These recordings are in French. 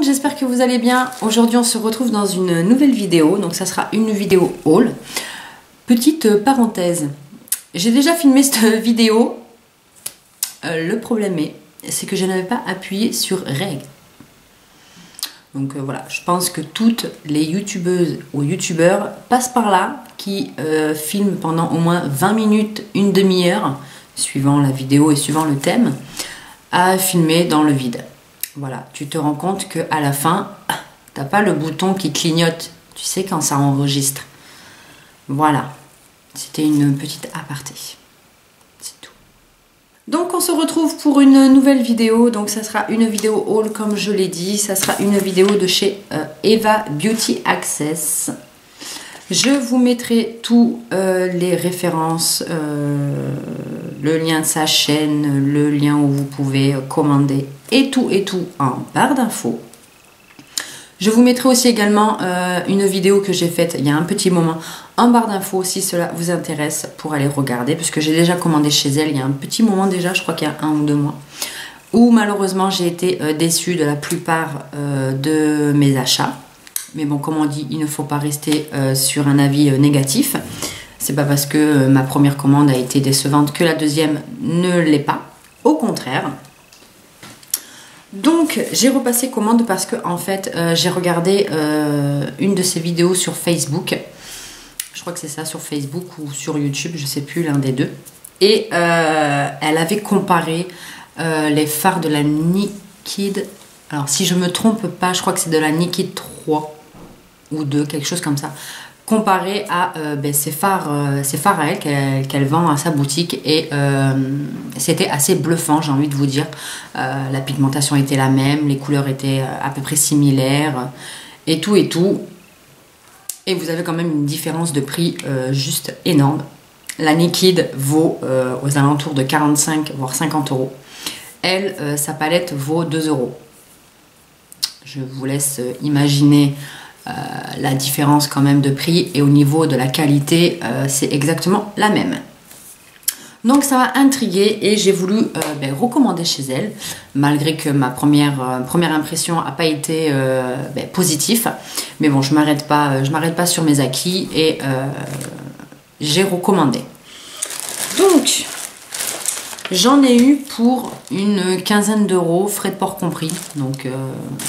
monde, j'espère que vous allez bien. Aujourd'hui on se retrouve dans une nouvelle vidéo, donc ça sera une vidéo haul. Petite parenthèse, j'ai déjà filmé cette vidéo. Le problème c'est que je n'avais pas appuyé sur règle. Donc voilà, je pense que toutes les youtubeuses ou youtubeurs passent par là, qui filment pendant au moins 20 minutes, une demi-heure, suivant la vidéo et suivant le thème, à filmer dans le vide. Voilà, tu te rends compte que à la fin, t'as pas le bouton qui clignote, tu sais quand ça enregistre. Voilà, c'était une petite aparté, c'est tout. Donc on se retrouve pour une nouvelle vidéo, donc ça sera une vidéo haul comme je l'ai dit, ça sera une vidéo de chez Eva Beauty Access. Je vous mettrai tous les références, le lien de sa chaîne, le lien où vous pouvez commander et tout en barre d'infos. Je vous mettrai aussi également une vidéo que j'ai faite il y a un petit moment en barre d'infos si cela vous intéresse pour aller regarder, puisque j'ai déjà commandé chez elle il y a un petit moment déjà, je crois qu'il y a 1 ou 2 mois, où malheureusement j'ai été déçue de la plupart de mes achats. Mais bon, comme on dit, il ne faut pas rester sur un avis négatif. C'est pas parce que ma première commande a été décevante que la deuxième ne l'est pas. Au contraire. Donc, j'ai repassé commande parce que, en fait, j'ai regardé une de ses vidéos sur Facebook. Je crois que c'est ça, sur Facebook ou sur YouTube, je sais plus, l'un des deux. Et elle avait comparé les fards de la Nikid. Alors, si je me trompe pas, je crois que c'est de la Nikid 3 ou 2, quelque chose comme ça, comparé à ces fards à elle qu'elle vend à sa boutique. Et c'était assez bluffant, j'ai envie de vous dire. La pigmentation était la même, les couleurs étaient à peu près similaires, et tout. Et vous avez quand même une différence de prix juste énorme. La Nikid vaut aux alentours de 45 voire 50 euros. Elle, sa palette vaut 2 euros. Je vous laisse imaginer la différence quand même de prix, et au niveau de la qualité c'est exactement la même. Donc ça m'a intriguée et j'ai voulu recommander chez elle, malgré que ma première impression n'a pas été positive. Mais bon, je m'arrête pas sur mes acquis, et j'ai recommandé. Donc j'en ai eu pour une quinzaine d'euros, frais de port compris. Donc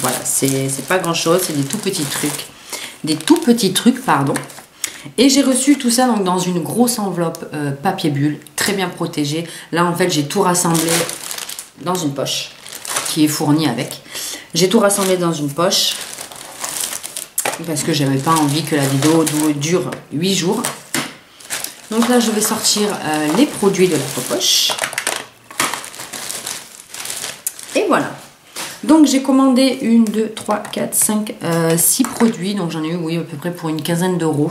voilà, c'est pas grand chose, c'est des tout petits trucs. Pardon. Et j'ai reçu tout ça donc dans une grosse enveloppe papier bulle, très bien protégée. Là en fait j'ai tout rassemblé dans une poche qui est fournie avec. J'ai tout rassemblé dans une poche parce que j'avais pas envie que la vidéo dure 8 jours. Donc là je vais sortir les produits de la poche. Et voilà. Donc j'ai commandé 1, 2, 3, 4, 5, 6 produits. Donc j'en ai eu, oui, à peu près pour une quinzaine d'euros.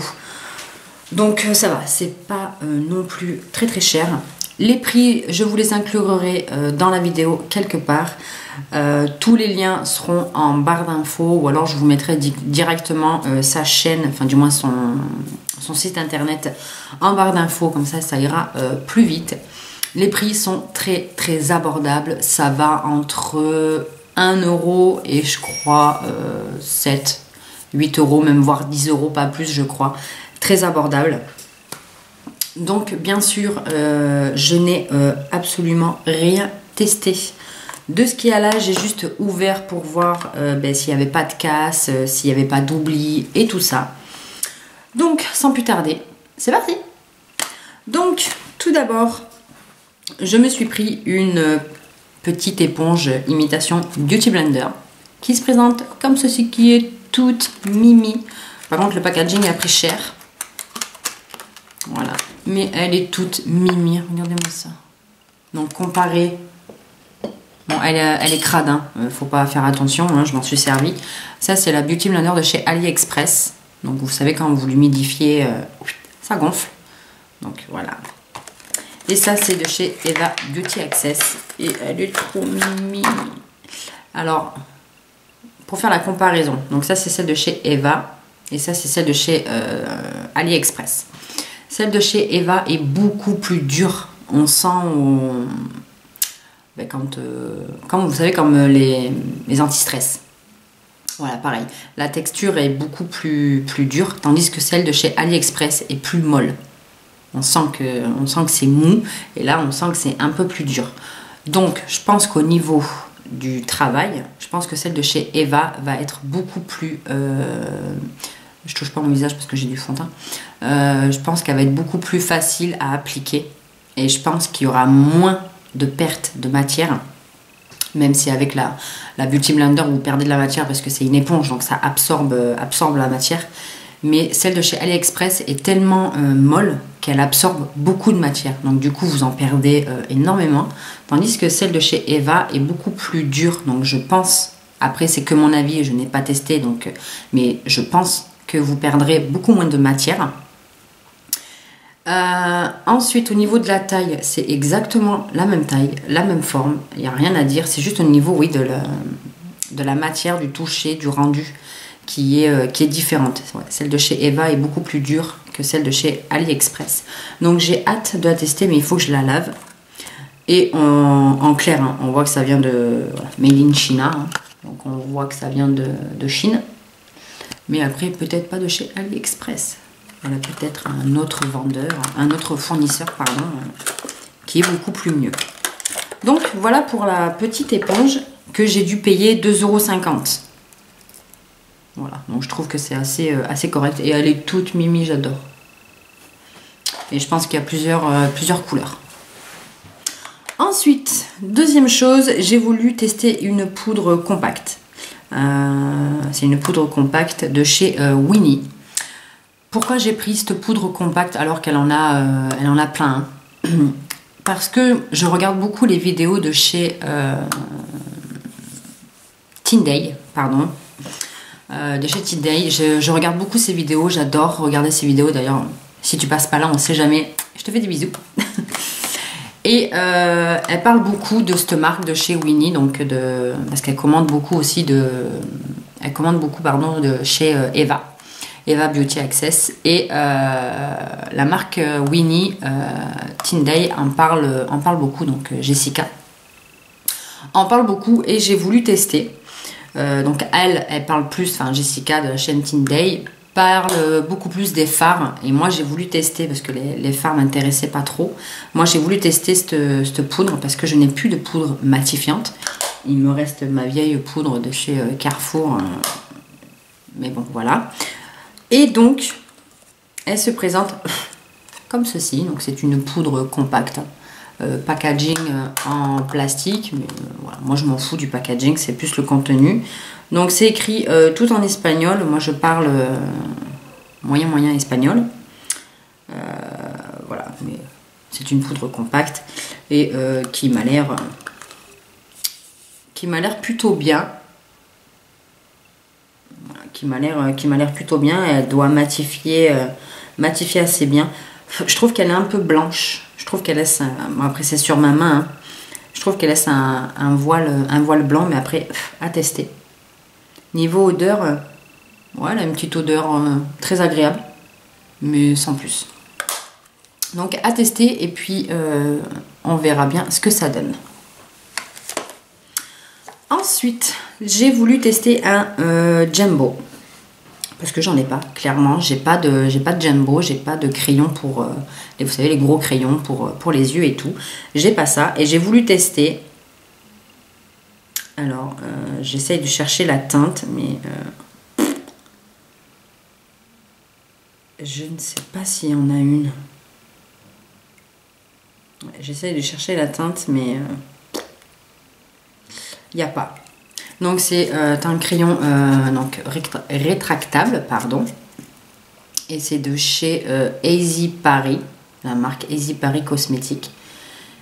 Donc ça va, c'est pas non plus très cher. Les prix, je vous les inclurai dans la vidéo quelque part. Tous les liens seront en barre d'infos, ou alors je vous mettrai directement sa chaîne, enfin du moins son site internet en barre d'infos. Comme ça ira plus vite. Les prix sont très abordables. Ça va entre 1 euro et je crois 7, 8 euros, même voire 10 euros, pas plus je crois. Très abordable. Donc bien sûr, je n'ai absolument rien testé de ce qu'il y a là. J'ai juste ouvert pour voir s'il n'y avait pas de casse, s'il n'y avait pas d'oubli et tout ça. Donc sans plus tarder, c'est parti. Donc tout d'abord, je me suis pris une petite éponge imitation Beauty Blender qui se présente comme ceci, qui est toute mimi. Par contre le packaging a pris cher. Voilà, mais elle est toute mimi, regardez-moi ça. Donc comparé, bon elle est crade, hein. Faut pas faire attention, hein, je m'en suis servi. Ça c'est la Beauty Blender de chez AliExpress. Donc vous savez quand vous l'humidifiez, ça gonfle. Donc voilà. Et ça c'est de chez Eva Beauty Access. Et elle est trop mimi. Alors, pour faire la comparaison, donc ça c'est celle de chez Eva. Et ça c'est celle de chez AliExpress. Celle de chez Eva est beaucoup plus dure. On sent comme vous savez, comme les anti-stress. Voilà, pareil. La texture est beaucoup plus dure, tandis que celle de chez AliExpress est plus molle. On sent que c'est mou, et là, on sent que c'est un peu plus dur. Donc, je pense qu'au niveau du travail, je pense que celle de chez Eva va être beaucoup plus... je touche pas mon visage parce que j'ai du fond de teint. Je pense qu'elle va être beaucoup plus facile à appliquer. Et je pense qu'il y aura moins de perte de matière. Même si avec la Beauty Blender vous perdez de la matière parce que c'est une éponge, donc ça absorbe la matière. Mais celle de chez AliExpress est tellement molle qu'elle absorbe beaucoup de matière. Donc du coup vous en perdez énormément. Tandis que celle de chez Eva est beaucoup plus dure. Donc je pense, après c'est que mon avis, je n'ai pas testé, donc, mais je pense que vous perdrez beaucoup moins de matière. Ensuite, au niveau de la taille, c'est exactement la même taille, la même forme, il n'y a rien à dire, c'est juste au niveau, oui, de la matière, du toucher, du rendu qui est différente. Ouais, celle de chez Eva est beaucoup plus dure que celle de chez AliExpress. Donc j'ai hâte de la tester, mais il faut que je la lave. Et en clair, hein, on voit que ça vient de Made in China, hein. Donc on voit que ça vient de Chine. Mais après, peut-être pas de chez AliExpress. Voilà, peut-être un autre vendeur, un autre fournisseur, pardon, qui est beaucoup plus mieux. Donc, voilà pour la petite éponge que j'ai dû payer 2,50 €. Voilà, donc je trouve que c'est assez correct. Et elle est toute mimi, j'adore. Et je pense qu'il y a plusieurs couleurs. Ensuite, deuxième chose, j'ai voulu tester une poudre compacte. C'est une poudre compacte de chez Winnie. Pourquoi j'ai pris cette poudre compacte alors qu'elle en a plein, hein? Parce que je regarde beaucoup les vidéos de chez Tinday, pardon. De chez Tinday. Je regarde beaucoup ces vidéos, j'adore regarder ces vidéos. D'ailleurs, si tu passes pas là, on sait jamais. Je te fais des bisous. Et elle parle beaucoup de cette marque de chez Winnie, donc parce qu'elle commande beaucoup aussi de chez Eva Beauty Access, et la marque Winnie, Tinday en parle beaucoup, donc Jessica en parle beaucoup, et j'ai voulu tester. Donc elle parle plus, enfin Jessica de la chaîne Tinday parle beaucoup plus des fards, et moi j'ai voulu tester parce que les fards m'intéressaient pas trop. Moi j'ai voulu tester cette poudre parce que je n'ai plus de poudre matifiante. Il me reste ma vieille poudre de chez Carrefour, mais bon voilà. Et donc elle se présente comme ceci. Donc c'est une poudre compacte, packaging en plastique, mais voilà, moi je m'en fous du packaging, c'est plus le contenu. Donc c'est écrit tout en espagnol. Moi je parle moyen espagnol. Voilà, mais c'est une poudre compacte et qui m'a l'air plutôt bien. Voilà, qui m'a l'air plutôt bien. Elle doit matifier assez bien. Je trouve qu'elle est un peu blanche. Je trouve qu'elle laisse bon, après c'est sur ma main, hein. Je trouve qu'elle laisse un voile blanc, mais après à tester. Niveau odeur, ouais, elle a une petite odeur très agréable, mais sans plus. Donc à tester, et puis on verra bien ce que ça donne. Ensuite, j'ai voulu tester un Jumbo, parce que j'en ai pas, clairement. J'ai pas de Jumbo, j'ai pas de crayon pour, vous savez, les gros crayons pour les yeux et tout. J'ai pas ça, et j'ai voulu tester. Alors, j'essaye de chercher la teinte, mais je ne sais pas s'il y en a une. J'essaye de chercher la teinte, mais il n'y a pas. Donc, c'est un crayon donc, rétractable, pardon. Et c'est de chez Easy Paris, la marque Easy Paris Cosmétique.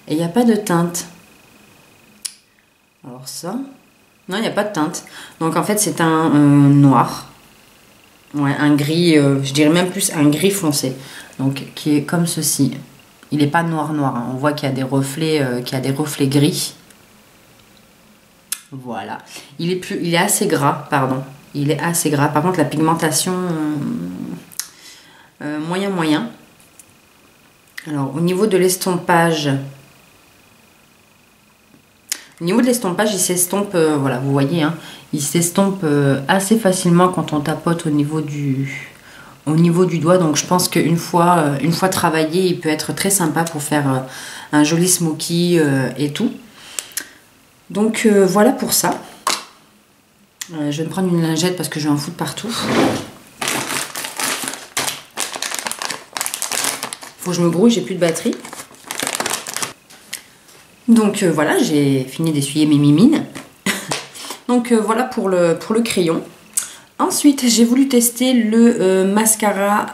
Et il n'y a pas de teinte. Alors ça, non, il n'y a pas de teinte. Donc en fait c'est un noir, ouais, un gris, je dirais même plus un gris foncé, donc qui est comme ceci. Il n'est pas noir, hein. On voit qu'il y a des reflets, gris. Voilà. Il est assez gras, pardon. Il est assez gras. Par contre la pigmentation moyen. Alors au niveau de l'estompage, Au niveau de l'estompage, il s'estompe, voilà, vous voyez, hein, il s'estompe assez facilement quand on tapote au niveau du doigt. Donc je pense qu'une fois travaillé, il peut être très sympa pour faire un joli smoky et tout. Donc voilà pour ça. Je vais me prendre une lingette parce que je vais en foutre partout. Faut que je me grouille, j'ai plus de batterie. Donc voilà, j'ai fini d'essuyer mes mimines. Donc voilà pour le crayon. Ensuite, j'ai voulu tester le mascara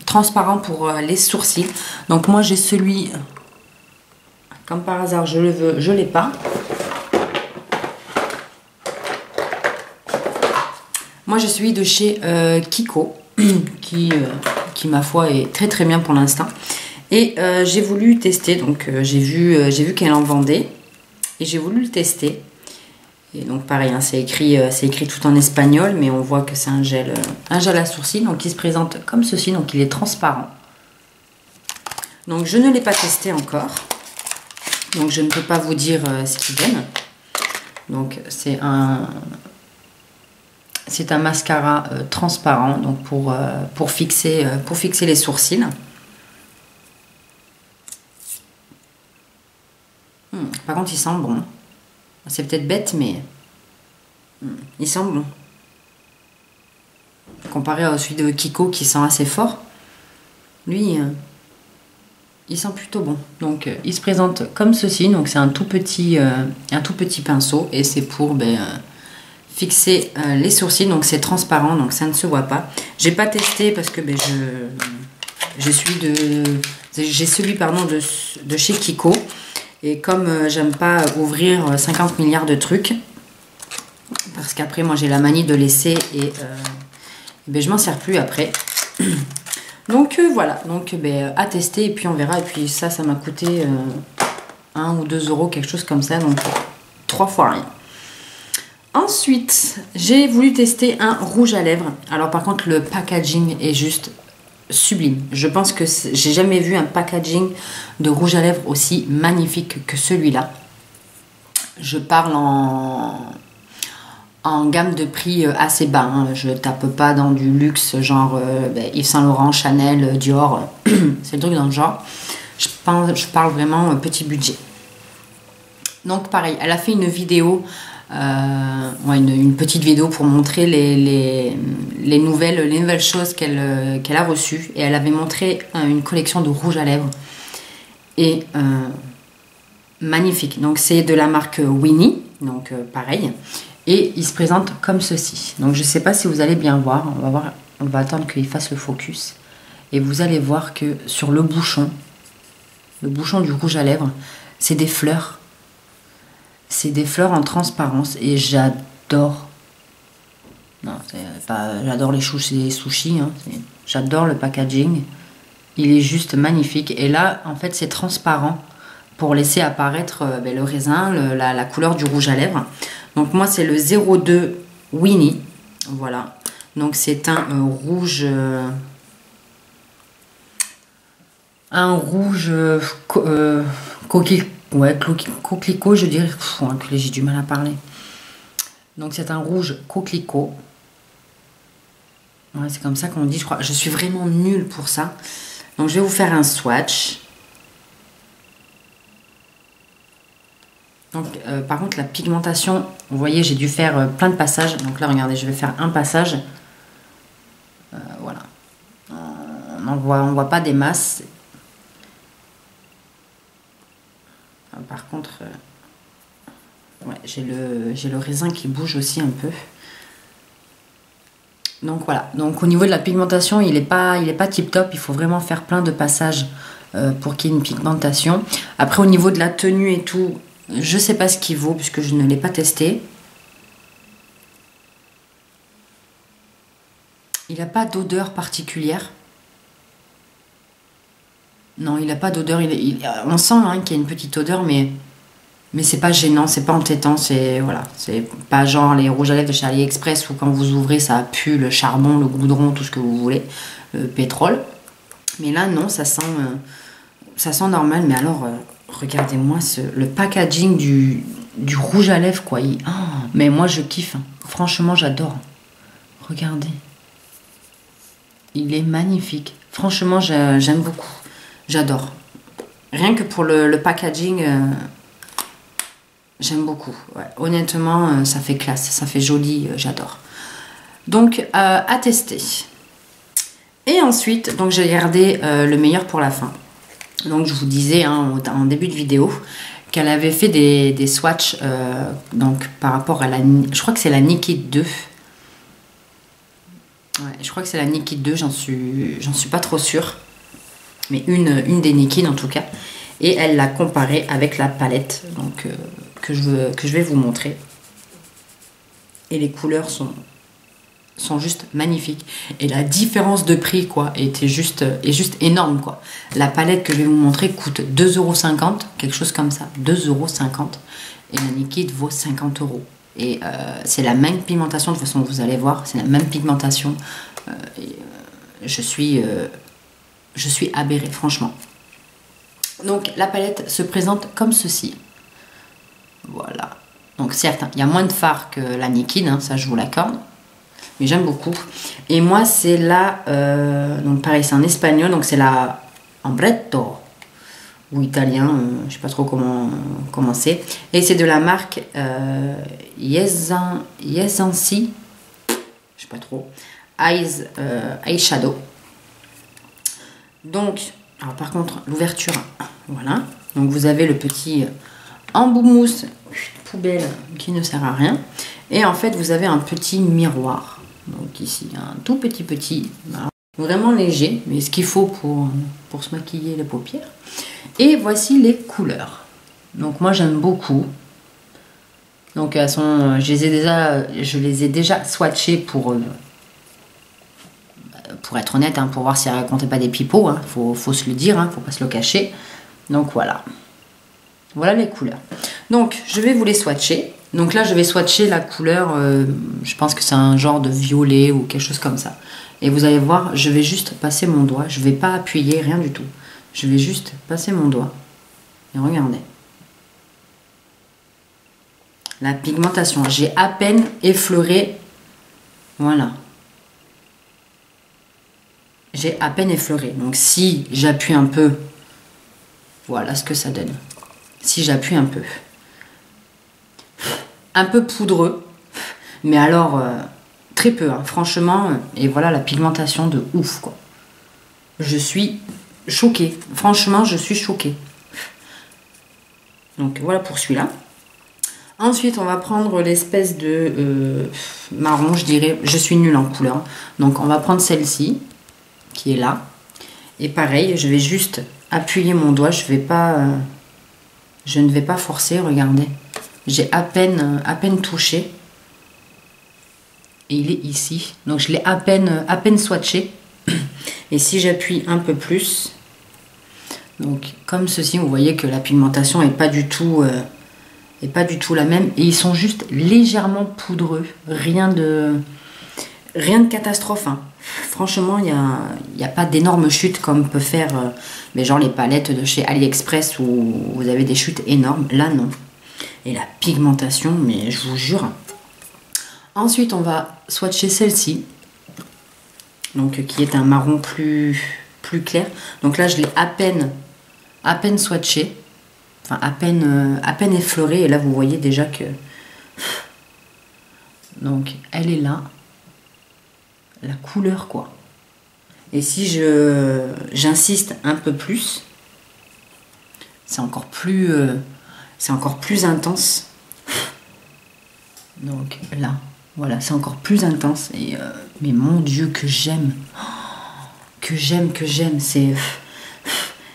transparent pour les sourcils. Donc moi j'ai celui, comme par hasard je le veux, je l'ai pas. Moi j'ai celui de chez Kiko, qui ma foi est très très bien pour l'instant. Et j'ai voulu tester, donc j'ai vu qu'elle en vendait et j'ai voulu le tester. Et donc pareil, hein, c'est écrit tout en espagnol, mais on voit que c'est un gel à sourcils, donc il se présente comme ceci, donc il est transparent. Donc je ne l'ai pas testé encore, donc je ne peux pas vous dire ce qu'il donne. Donc c'est un mascara transparent, donc pour fixer les sourcils. Par contre, il sent bon. C'est peut-être bête, mais il sent bon. Comparé à celui de Kiko qui sent assez fort, lui, il sent plutôt bon. Donc, il se présente comme ceci. Donc, c'est un tout petit pinceau et c'est pour fixer les sourcils. Donc, c'est transparent, donc ça ne se voit pas. J'ai pas testé parce que j'ai celui de chez Kiko. Et comme j'aime pas ouvrir 50 milliards de trucs, parce qu'après moi j'ai la manie de laisser et je m'en sers plus après. Donc voilà, donc à tester et puis on verra. Et puis ça m'a coûté 1 ou 2 euros, quelque chose comme ça, donc 3 fois rien. Ensuite, j'ai voulu tester un rouge à lèvres. Alors par contre le packaging est juste sublime. Je pense que j'ai jamais vu un packaging de rouge à lèvres aussi magnifique que celui-là. Je parle en gamme de prix assez bas. Hein. Je tape pas dans du luxe genre Yves Saint Laurent, Chanel, Dior. C'est le truc dans le genre. Je parle vraiment petit budget. Donc pareil, elle a fait une vidéo. Une petite vidéo pour montrer les nouvelles choses qu'elle a reçues. Et elle avait montré une collection de rouge à lèvres. Et magnifique. Donc c'est de la marque Winnie. Donc pareil. Et il se présente comme ceci. Donc je ne sais pas si vous allez bien voir. On va attendre qu'il fasse le focus. Et vous allez voir que sur le bouchon du rouge à lèvres, c'est des fleurs. C'est des fleurs en transparence et j'adore. Non, j'adore les sushis. Hein, j'adore le packaging. Il est juste magnifique. Et là, en fait, c'est transparent pour laisser apparaître le raisin, la couleur du rouge à lèvres. Donc moi, c'est le 02 Winnie. Voilà. Donc c'est un rouge... coquelicot, je dirais. J'ai du mal à parler. Donc c'est un rouge coquelicot. Ouais, c'est comme ça qu'on dit, je crois. Je suis vraiment nulle pour ça. Donc je vais vous faire un swatch. Donc par contre la pigmentation, vous voyez, j'ai dû faire plein de passages. Donc là, regardez, je vais faire un passage. Voilà. On voit pas des masses. Par contre, ouais, j'ai le raisin qui bouge aussi un peu. Donc voilà. Donc au niveau de la pigmentation, il est pas tip top. Il faut vraiment faire plein de passages pour qu'il y ait une pigmentation. Après au niveau de la tenue et tout, je sais pas ce qu'il vaut puisque je ne l'ai pas testé. Il n'a pas d'odeur particulière. Non, il n'a pas d'odeur. On sent hein, qu'il y a une petite odeur, mais c'est pas gênant, c'est pas entêtant. C'est voilà, c'est pas genre les rouges à lèvres de chez AliExpress où quand vous ouvrez, ça pue le charbon, le goudron, tout ce que vous voulez, le pétrole. Mais là, non, ça sent normal. Mais alors, Regardez-moi le packaging du rouge à lèvres, quoi. Mais moi, je kiffe. Hein. Franchement, j'adore. Regardez. Il est magnifique. Franchement, j'aime beaucoup. J'adore. Rien que pour le packaging, j'aime beaucoup. Ouais. Honnêtement, ça fait classe, ça fait joli, j'adore. Donc, à tester. Et ensuite, donc j'ai gardé le meilleur pour la fin. Donc, je vous disais hein, en début de vidéo qu'elle avait fait des swatchs donc par rapport à la... Je crois que c'est la Nikit 2. Ouais, je crois que c'est la Nikit 2, j'en suis pas trop sûre. Mais une des Nikit en tout cas. Et elle l'a comparée avec la palette donc, que je vais vous montrer. Et les couleurs sont juste magnifiques. Et la différence de prix quoi, est juste énorme. Quoi. La palette que je vais vous montrer coûte 2,50 €, quelque chose comme ça. 2,50 €. Et la Nikit vaut 50 €. Et c'est la même pigmentation, de toute façon vous allez voir, c'est la même pigmentation. Je suis aberrée, franchement. Donc la palette se présente comme ceci. Voilà. Donc certes, il y a moins de fard que la Nikit, hein, ça je vous l'accorde. Mais j'aime beaucoup. Et moi c'est la... donc pareil, c'est en espagnol, donc c'est la Ambretto. Ou italien, je sais pas trop comment c'est. Et c'est de la marque Yesansi, je sais pas trop, Eyeshadow. Donc, alors par contre, l'ouverture, voilà. Donc vous avez le petit embout mousse poubelle qui ne sert à rien. Et en fait, vous avez un petit miroir. Donc ici, un tout petit, voilà. Vraiment léger, mais ce qu'il faut pour se maquiller les paupières. Et voici les couleurs. Donc moi j'aime beaucoup. Donc elles sont, je les ai déjà swatchées pour être honnête, hein, pour voir si elles racontaient pas des pipeaux. Hein, faut se le dire, hein, faut pas se le cacher. Donc voilà. Voilà les couleurs. Donc je vais vous les swatcher. Donc là je vais swatcher la couleur, je pense que c'est un genre de violet ou quelque chose comme ça. Et vous allez voir, je vais juste passer mon doigt. Je vais pas appuyer, rien du tout. Je vais juste passer mon doigt. Et regardez. La pigmentation. J'ai à peine effleuré. Voilà. J'ai à peine effleuré. Donc si j'appuie un peu, voilà ce que ça donne. Si j'appuie un peu. Un peu poudreux. Mais alors, très peu. Hein, franchement. Et voilà la pigmentation de ouf, quoi. Je suis choquée. Franchement, je suis choquée. Donc voilà pour celui-là. Ensuite, on va prendre l'espèce de marron, je dirais. Je suis nulle en couleur. Donc on va prendre celle-ci, qui est là. Et pareil, je vais juste appuyer mon doigt. Je ne vais pas forcer, regardez. J'ai à peine touché. Et il est ici. Donc je l'ai à peine swatché. Et si j'appuie un peu plus, donc comme ceci, vous voyez que la pigmentation n'est pas du tout la même. Et ils sont juste légèrement poudreux. Rien de catastrophe. Hein. Franchement, il n'y a pas d'énormes chutes comme peut faire mais genre les palettes de chez AliExpress où vous avez des chutes énormes. Là, non. Et la pigmentation, mais je vous jure. Ensuite, on va swatcher celle-ci. Donc qui est un marron plus clair. Donc là, je l'ai à peine swatché. Enfin, à peine effleuré. Et là, vous voyez déjà que... Donc, elle est là. La couleur, quoi. Et si j'insiste un peu plus, c'est encore plus intense. Donc là, voilà, c'est encore plus intense. Et mais mon Dieu, que j'aime. Que j'aime. C'est...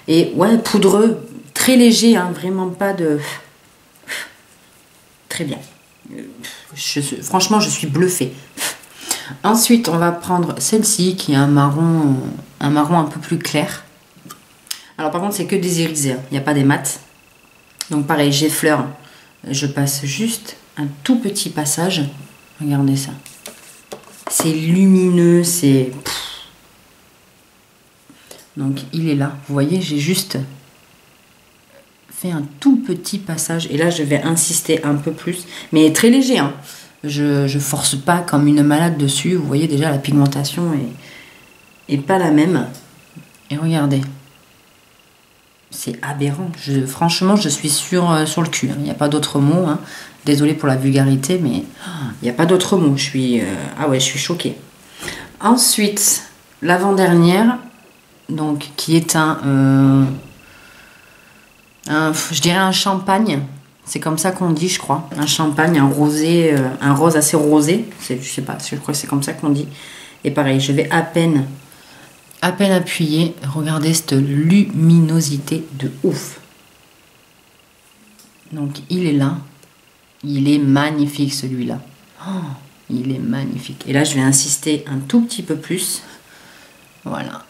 Et ouais, poudreux, très léger, hein, vraiment pas de... Très bien. Franchement, je suis bluffée. Ensuite, on va prendre celle-ci qui est un marron un peu plus clair. Alors par contre, c'est que des irisés, hein. Il n'y a pas des mats. Donc pareil, j'effleure. Je passe juste un tout petit passage. Regardez ça. C'est lumineux, c'est... Donc il est là. Vous voyez, j'ai juste fait un tout petit passage. Et là, je vais insister un peu plus. Mais très léger, hein. Je force pas comme une malade dessus. Vous voyez déjà, la pigmentation est pas la même. Et regardez. C'est aberrant. Franchement, je suis sur le cul. Il n'y a pas d'autre mot. Hein. Désolée pour la vulgarité, mais il n'y a pas d'autre mot. Je suis choquée. Ensuite, l'avant-dernière, donc qui est je dirais un champagne. C'est comme ça qu'on dit, je crois. Un champagne, un rosé, un rose assez rosé. Je sais pas, je crois que c'est comme ça qu'on dit. Et pareil, je vais à peine appuyer. Regardez cette luminosité de ouf. Donc, il est là. Il est magnifique, celui-là. Oh, il est magnifique. Et là, je vais insister un tout petit peu plus. Voilà.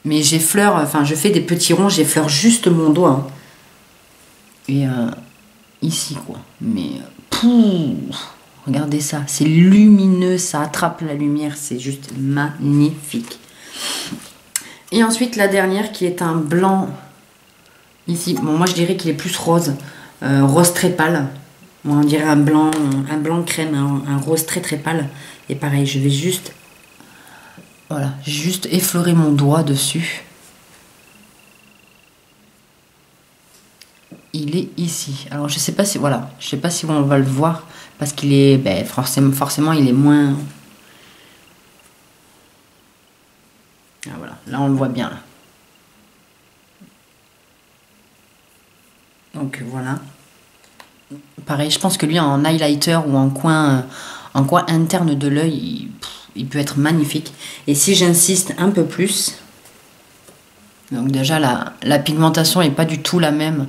Mais j'effleure, enfin, je fais des petits ronds, j'effleure juste mon doigt. Hein. Et ici, quoi. Mais, regardez ça. C'est lumineux, ça attrape la lumière. C'est juste magnifique. Et ensuite, la dernière qui est un blanc. Ici, bon, moi, je dirais qu'il est plus rose. Rose très pâle. Moi, on dirait un blanc crème, un rose très très pâle. Et pareil, je vais juste... Voilà, juste effleurer mon doigt dessus. Il est ici. Alors, je sais pas si... Voilà, je sais pas si on va le voir. Parce qu'il est... Ben, forcément, il est moins... Ah, voilà, là, on le voit bien. Là. Donc, voilà. Pareil, je pense que lui, en highlighter ou en coin interne de l'œil, il peut être magnifique. Et si j'insiste un peu plus, donc déjà la pigmentation n'est pas du tout la même.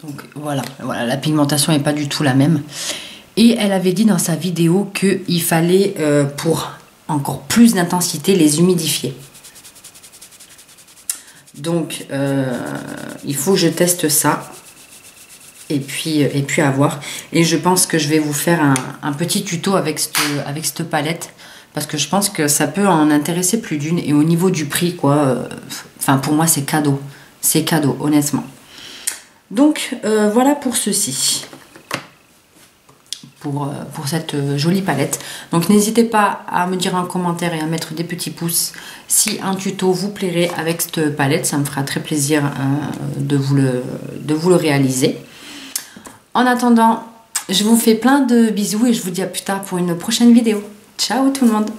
Donc voilà, la pigmentation n'est pas du tout la même. Et elle avait dit dans sa vidéo qu'il fallait, pour encore plus d'intensité, les humidifier. Donc, il faut que je teste ça. Et puis à voir. Et je pense que je vais vous faire un petit tuto avec cette palette. Parce que je pense que ça peut en intéresser plus d'une. Et au niveau du prix, quoi. Enfin, pour moi, c'est cadeau. C'est cadeau, honnêtement. Donc, voilà pour ceci. Pour cette jolie palette. Donc n'hésitez pas à me dire en commentaire et à mettre des petits pouces si un tuto vous plairait avec cette palette. Ça me fera très plaisir de vous le réaliser. En attendant, je vous fais plein de bisous et je vous dis à plus tard pour une prochaine vidéo. Ciao tout le monde!